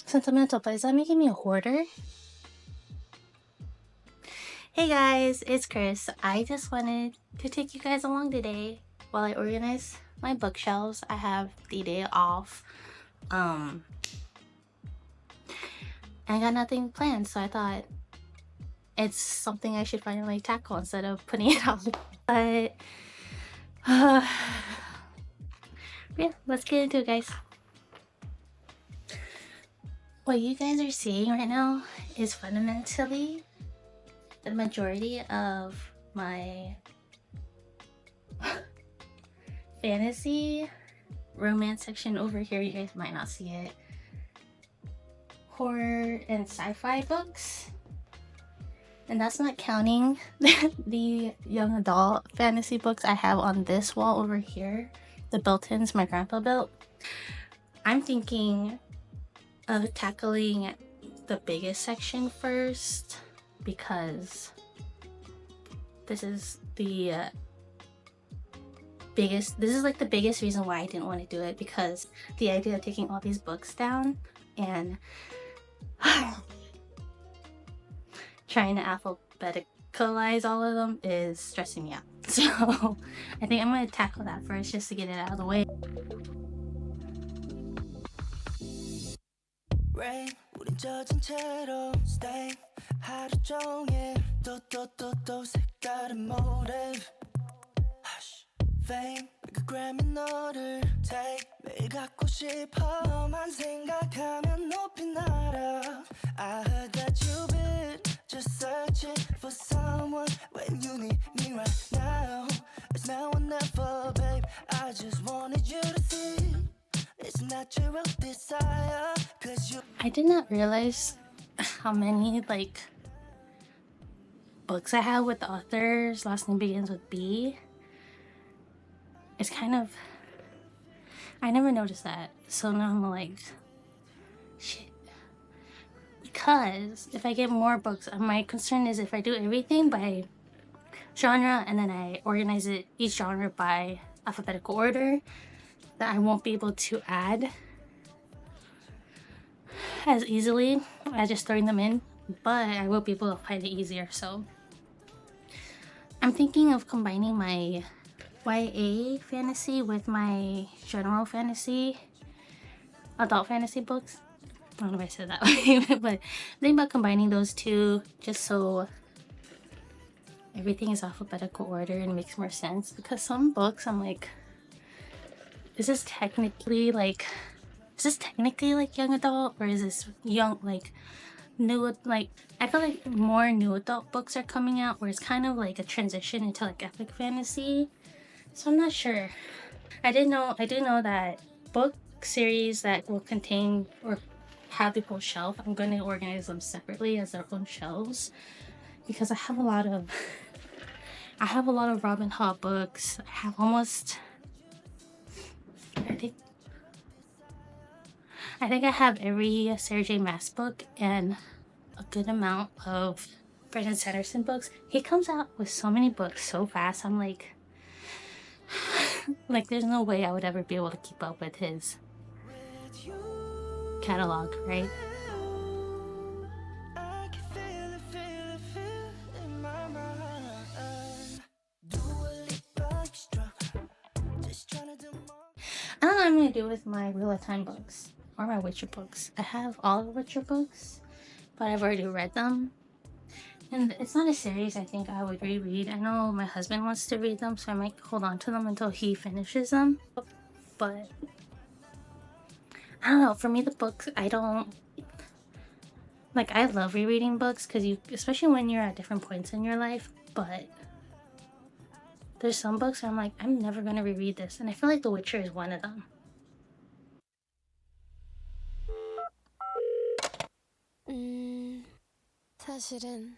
sentimental, but is that making me a hoarder? Hey guys, it's Chris. I just wanted to take you guys along today while I organize my bookshelves. I have the day off. I got nothing planned, so I thought it's something I should finally tackle instead of putting it off. But yeah, let's get into it, guys. What you guys are seeing right now is fundamentally the majority of my fantasy romance section over here. You guys might not see it. Horror and sci-fi books. And that's not counting the young adult fantasy books I have on this wall over here. The built-ins my grandpa built. I'm thinking of tackling the biggest section first because this is the biggest. This is like the biggest reason why I didn't want to do it, because the idea of taking all these books down and trying to alphabeticalize all of them is stressing me out. So I think I'm going to tackle that first just to get it out of the way. Rain, 우린 젖은 채로 stay 하루 종일 또 색다른 motive Hush, fame, 그 Grammy 너를 take 매일 갖고 싶어 너만 생각하면 높이 날아 I heard that you've been just searching for someone when you need me right now It's now or never, babe I just wanted you to see It's natural desire, 'cause you I did not realize how many books I have with the author's last name begins with B. It's kind of, I never noticed that, so now I'm like, shit. Because if I get more books, my concern is if I do everything by genre and then I organize it each genre by alphabetical order, that I won't be able to add as easily as just throwing them in, but I will be able to find it easier. So I'm thinking of combining my YA fantasy with my general fantasy, adult fantasy books. I don't know if I said that way, but think about combining those two just so everything is alphabetical order and makes more sense. Because some books I'm like, is this technically like young adult, or is this young new? Like I feel like more new adult books are coming out where it's kind of like a transition into like epic fantasy. So I'm not sure. I do know that book series that will contain or have the whole shelf, I'm going to organize them separately as their own shelves, because I have a lot of Robin Hobb books. I have I think I have every Sarah J. Maas book and a good amount of Brandon Sanderson books. He comes out with so many books so fast. I'm like there's no way I would ever be able to keep up with his catalog, right? I can feel it in my mind Dua Lipa extra Just tryna do more I don't know what I'm gonna do with my Wheel of Time books or my Witcher books. I have all the Witcher books, but I've already read them. And it's not a series I think I would reread. I know my husband wants to read them, so I might hold on to them until he finishes them. But I don't know, for me the books, I don't... Like, I love rereading books because especially when you're at different points in your life, but there's some books where I'm like, I'm never gonna reread this, and I feel like The Witcher is one of them. 사실은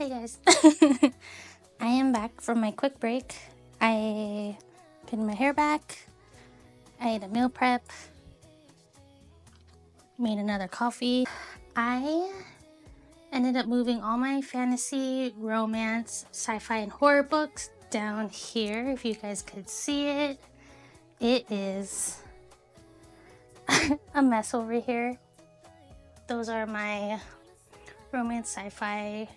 Hey guys. I am back from my quick break. I pinned my hair back. I ate a meal prep. Made another coffee. I ended up moving all my fantasy, romance, sci-fi, and horror books down here. If you guys could see it. It is a mess over here. Those are my romance, sci-fi,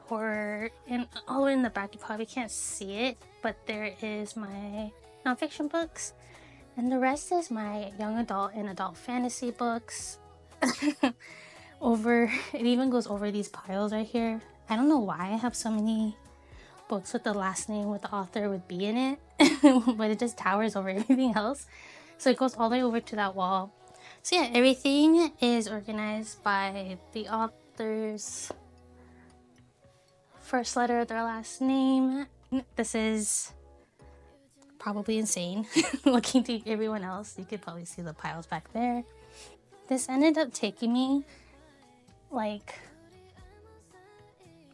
horror, and all in the back. You probably can't see it, but there is my nonfiction books, and the rest is my young adult and adult fantasy books. It even goes over these piles right here. I don't know why I have so many books with the last name with the author with B in it, but it just towers over everything else. So it goes all the way over to that wall. So yeah, everything is organized by the author's first letter of their last name. This is probably insane. Looking to everyone else, you could probably see the piles back there. This ended up taking me like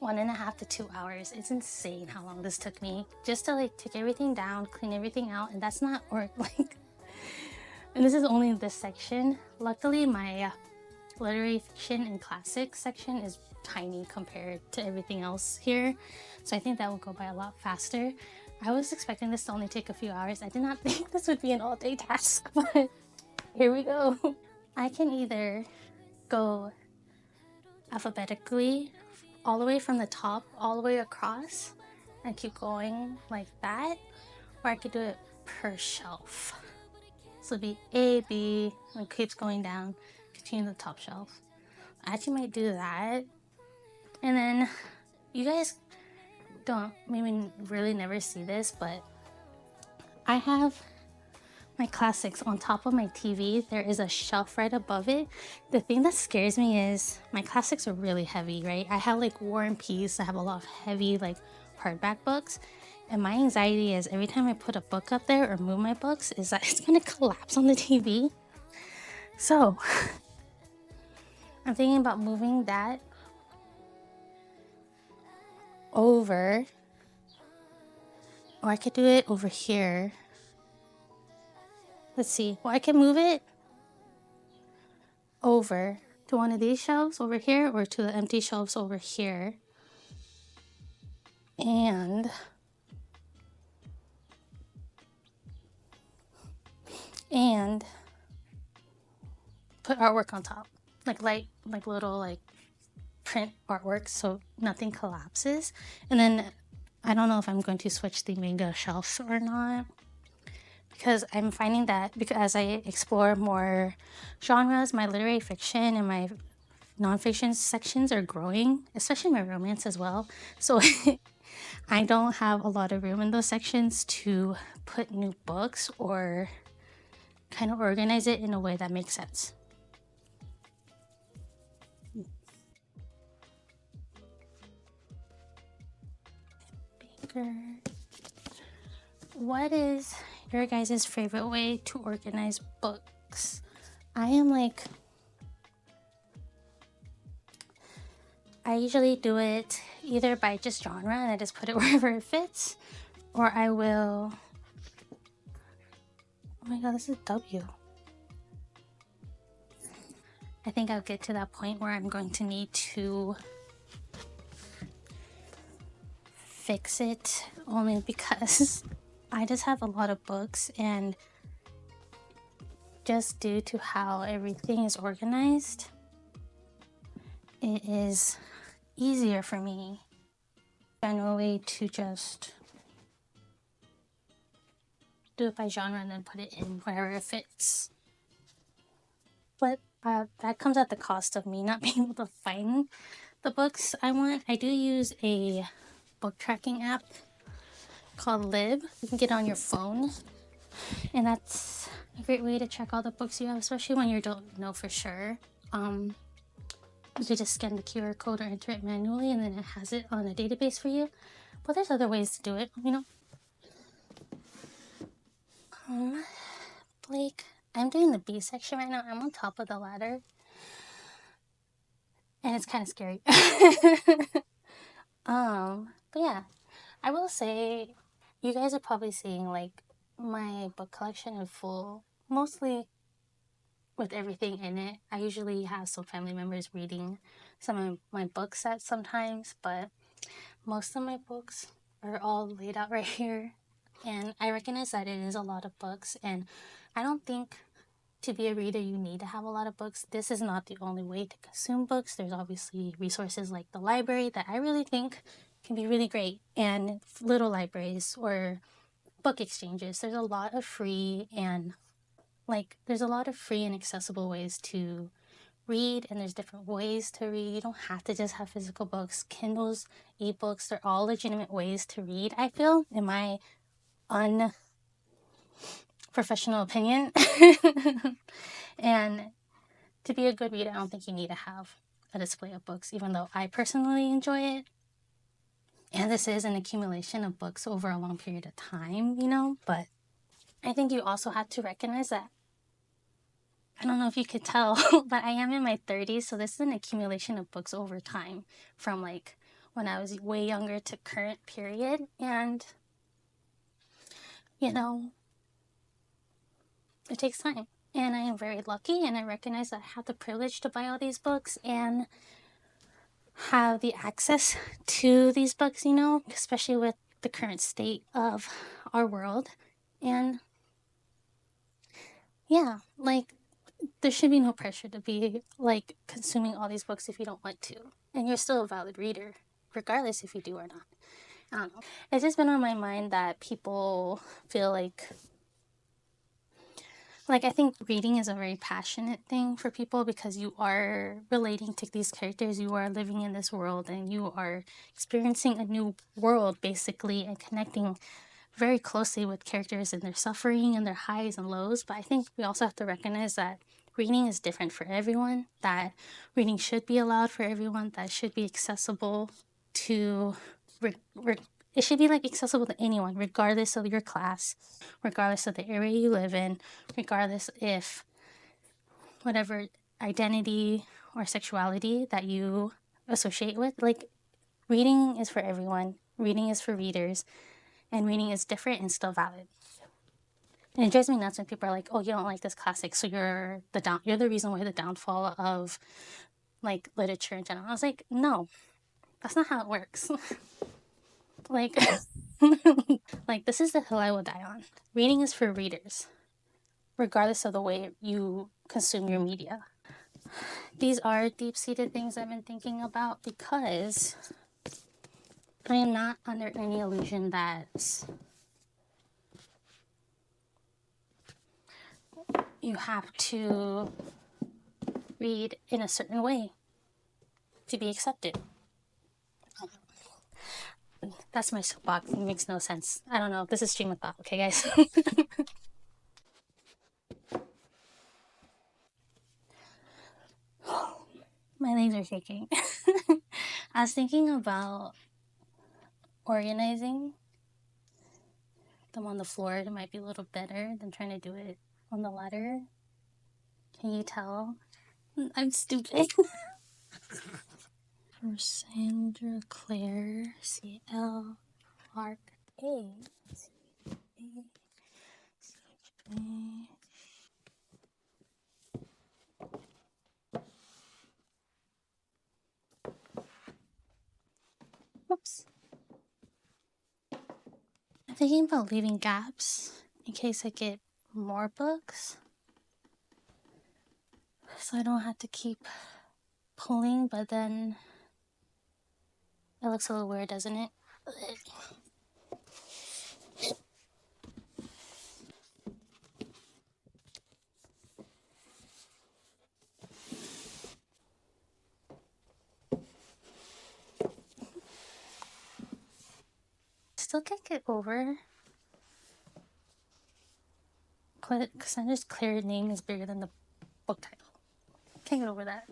1.5 to 2 hours. It's insane how long this took me just to like take everything down, clean everything out, and that's not and this is only this section. Luckily, my literary fiction and classics section is tiny compared to everything else here, so I think that will go by a lot faster. I was expecting this to only take a few hours. I did not think this would be an all-day task, but here we go. I can either go alphabetically all the way from the top all the way across and keep going like that, or I could do it per shelf. So it'd be A, B, and it keeps going down, continue the top shelf. I actually might do that. And then you guys don't maybe really never see this, but I have my classics on top of my TV. There is a shelf right above it. The thing that scares me is my classics are really heavy, right? I have like War and Peace. I have a lot of heavy like hardback books. And my anxiety is every time I put a book up there or move my books is that it's gonna collapse on the TV. So I'm thinking about moving that over, or I could do it over here. Let's see. Well, I can move it over to one of these shelves over here or to the empty shelves over here. And put artwork on top. Like little like print artwork so nothing collapses. And then I don't know if I'm going to switch the manga shelves or not, because I'm finding that because as I explore more genres, my literary fiction and my nonfiction sections are growing, especially my romance as well. So I don't have a lot of room in those sections to put new books or kind of organize it in a way that makes sense. What is your guys' favorite way to organize books? I usually do it either by just genre and I just put it wherever it fits, or I will... Oh my god, this is W. I think I'll get to that point where I'm going to need to fix it, only because I just have a lot of books, and just due to how everything is organized, it is easier for me generally to just do it by genre and then put it in wherever it fits. But that comes at the cost of me not being able to find the books I want. I do use a book tracking app called Lib. You can get it on your phone, and that's a great way to check all the books you have, especially when you don't know for sure. You could just scan the QR code or enter it manually, and then it has it on a database for you. But there's other ways to do it, you know. Blake, I'm doing the B section right now. I'm on top of the ladder, and it's kind of scary. But yeah, I will say you guys are probably seeing like my book collection in full, mostly with everything in it. I usually have some family members reading some of my book sets sometimes, but most of my books are all laid out right here. And I recognize that it is a lot of books, and I don't think to be a reader you need to have a lot of books. This is not the only way to consume books. There's obviously resources like the library that I really think can be really great, and little libraries or book exchanges. There's a lot of free and there's a lot of free and accessible ways to read, and there's different ways to read. You don't have to just have physical books. Kindles, ebooks, they're all legitimate ways to read, I feel, in my unprofessional opinion. And to be a good reader, I don't think you need to have a display of books, even though I personally enjoy it. And this is an accumulation of books over a long period of time, but I think you also have to recognize that I don't know if you could tell, but I am in my 30s, so this is an accumulation of books over time from like when I was way younger to current period. And, it takes time. And I am very lucky, and I recognize that I have the privilege to buy all these books and have the access to these books, especially with the current state of our world. And yeah, there should be no pressure to be consuming all these books if you don't want to. And you're still a valid reader, regardless if you do or not. I don't know. It's just been on my mind that people feel I think reading is a very passionate thing for people because you are relating to these characters, you are living in this world, and you are experiencing a new world basically and connecting very closely with characters and their suffering and their highs and lows. But I think we also have to recognize that reading is different for everyone, that reading should be allowed for everyone, that it should be accessible to it should be accessible to anyone, regardless of your class, regardless of the area you live in, regardless if whatever identity or sexuality that you associate with. Reading is for everyone. Reading is for readers, and reading is different and still valid. And it drives me nuts when people are like, "Oh, you don't like this classic, so you're the reason why the downfall of literature in general." I was like, "No, that's not how it works." like, this is the hill I will die on. Reading is for readers, regardless of the way you consume your media. These are deep-seated things I've been thinking about because I am not under any illusion that you have to read in a certain way to be accepted. That's my soapbox. It makes no sense. I don't know. This is stream of thought, okay, guys? My legs are shaking. I was thinking about organizing them on the floor. It might be a little better than trying to do it on the ladder. Can you tell? I'm stupid. For Sandra Claire, CL Clark A. Oops. I'm thinking about leaving gaps in case I get more books, so I don't have to keep pulling, but then it looks a little weird, doesn't it? Still can't get over Cassandra's Claire name is bigger than the book title. Can't get over that.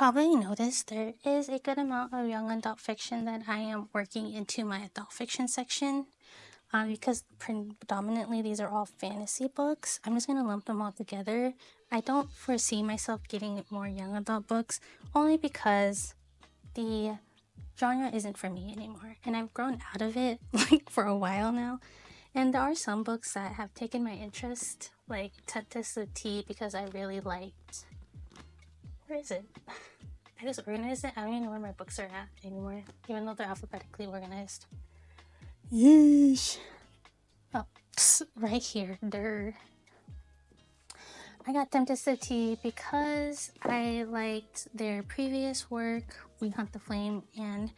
probably noticed there is a good amount of young adult fiction that I am working into my adult fiction section. Because predominantly these are all fantasy books, I'm just gonna lump them all together. I don't foresee myself getting more young adult books, only because the genre isn't for me anymore, and I've grown out of it like for a while now. And there are some books that have taken my interest, like Test of Tea, because I really liked. Where is it? I just organized it. I don't even know where my books are at anymore, even though they're alphabetically organized. Yeesh. Oh, right here. There. I got Tempest to Tea because I liked their previous work, We Hunt the Flame and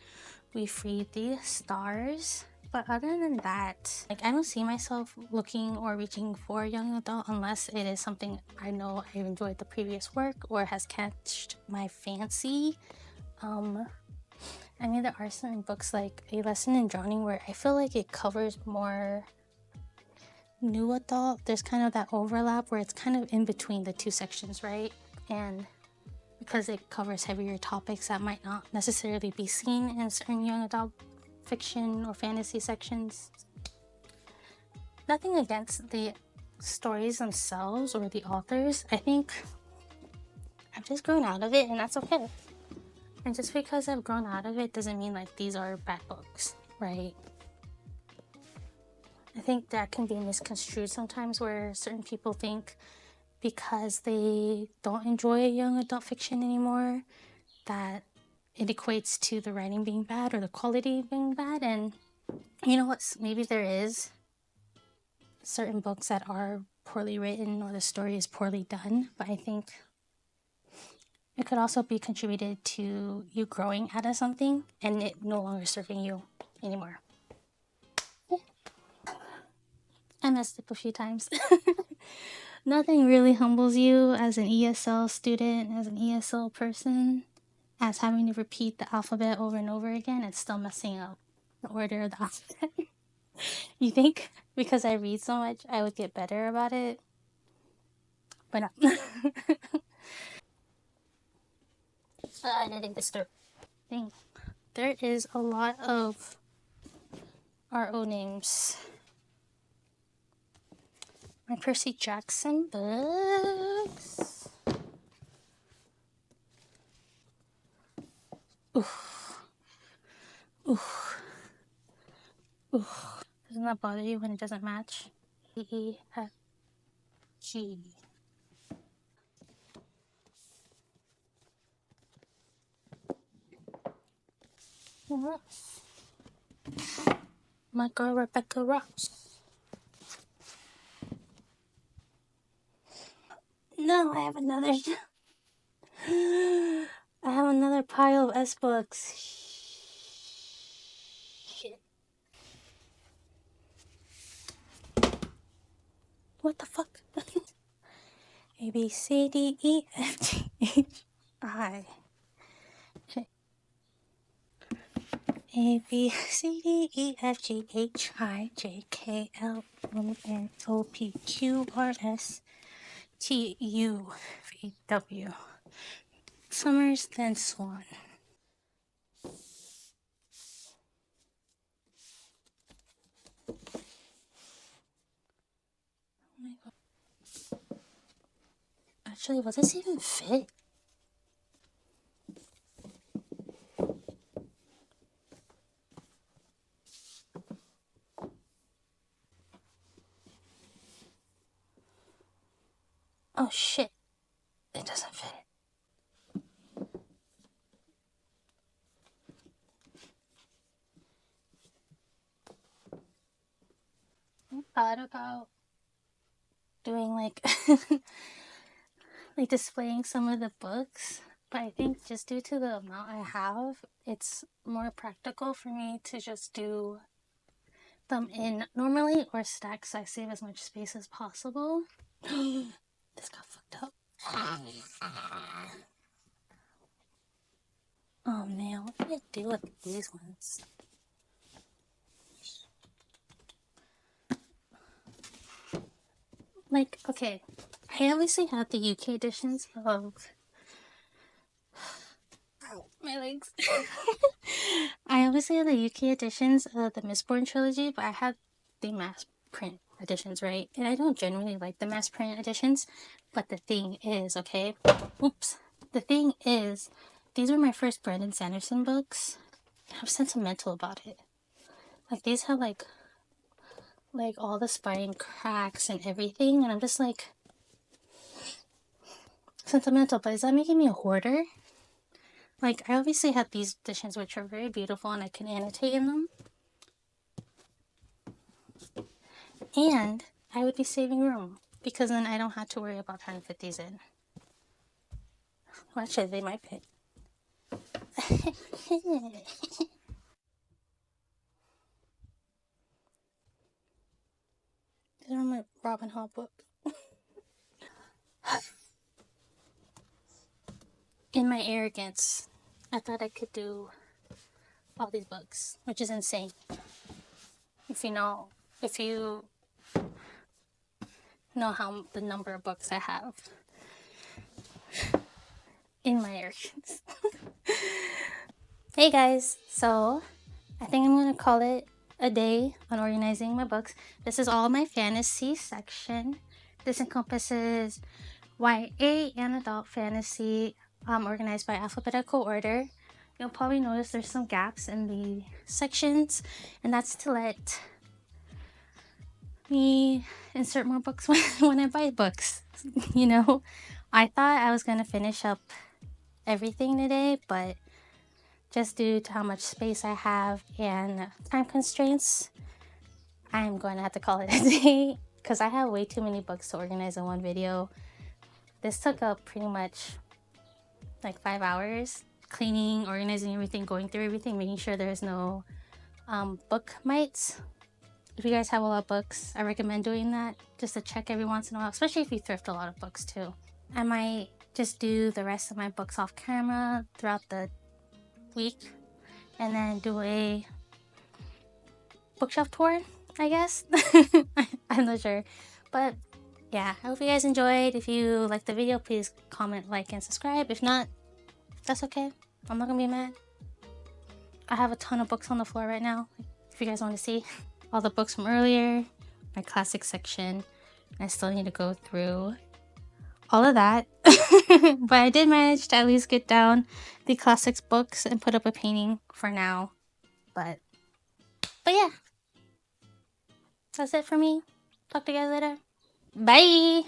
We Freed the Stars. But other than that, like, I don't see myself looking or reaching for young adult unless it is something I know I've enjoyed the previous work or has catched my fancy. I mean, there are certain books like A Lesson in Drowning where I feel like it covers more new adult. There's kind of that overlap where it's kind of in between the two sections, right? And because it covers heavier topics that might not necessarily be seen in certain young adult fiction or fantasy sections. Nothing against the stories themselves or the authors. I think I've just grown out of it, and that's okay. And just because I've grown out of it doesn't mean like these are bad books, right? I think that can be misconstrued sometimes, where certain people think because they don't enjoy young adult fiction anymore that it equates to the writing being bad or the quality being bad. And you know what? Maybe there is certain books that are poorly written or the story is poorly done, but I think it could also be contributed to you growing out of something and it no longer serving you anymore. I messed up a few times. Nothing really humbles you as an ESL student, as an ESL person, as having to repeat the alphabet over and over again and still messing up the order of the alphabet. You think because I read so much I would get better about it? But no. I didn't disturb. Dang. There is a lot of RO names. My Percy Jackson books. Oof. Oof. Oof. Doesn't that bother you when it doesn't match? E, F, G. My girl Rebecca Ross. No, I have another. I have another pile of S books. Shit. What the fuck? A B C D E F G H I. Okay. A B C D E F G H I J K L M N O P Q R S T U V W. Summers, then Swan. Oh my god. Actually, will this even fit? Oh shit. It doesn't fit. I thought about doing like like displaying some of the books, but I think just due to the amount I have, it's more practical for me to just do them in normally or stack so I save as much space as possible. This got fucked up. Oh man, what do I do with these ones? Like, okay, I obviously have the UK editions of My legs. I obviously have the UK editions of the Mistborn trilogy, but I have the mass print editions, right? And I don't generally like the mass print editions, but the thing is, okay, oops. The thing is, these were my first Brandon Sanderson books. I'm sentimental about it. Like these have like all the spine cracks and everything, and I'm just like sentimental. But is that making me a hoarder? Like I obviously have these editions which are very beautiful, and I can annotate in them. And I would be saving room because then I don't have to worry about trying to fit these in. Well, actually, they might fit. These are my Robin Hobb books. In my arrogance, I thought I could do all these books, which is insane. If you know how the number of books I have in my arrogance. Hey guys, so I think I'm gonna call it a day on organizing my books. This is all my fantasy section. This encompasses YA and adult fantasy, organized by alphabetical order. You'll probably notice there's some gaps in the sections, and that's to let me insert more books when I buy books. You know, I thought I was gonna finish up everything today, but just due to how much space I have and time constraints, I'm going to have to call it a day because I have way too many books to organize in one video. This took up pretty much like 5 hours, cleaning, organizing everything, going through everything, making sure there's no book mites. If you guys have a lot of books, I recommend doing that just to check every once in a while, especially if you thrift a lot of books too. I might just do the rest of my books off camera throughout the week and then do a bookshelf tour, I guess. I'm not sure, but yeah, I hope you guys enjoyed. If you liked the video, please comment, like, and subscribe. If not, that's okay. I'm not gonna be mad. I have a ton of books on the floor right now. If you guys want to see all the books from earlier, my classic section, I still need to go through all of that. But I did manage to at least get down the classics books and put up a painting for now. But yeah, that's it for me. Talk to you guys later. Bye!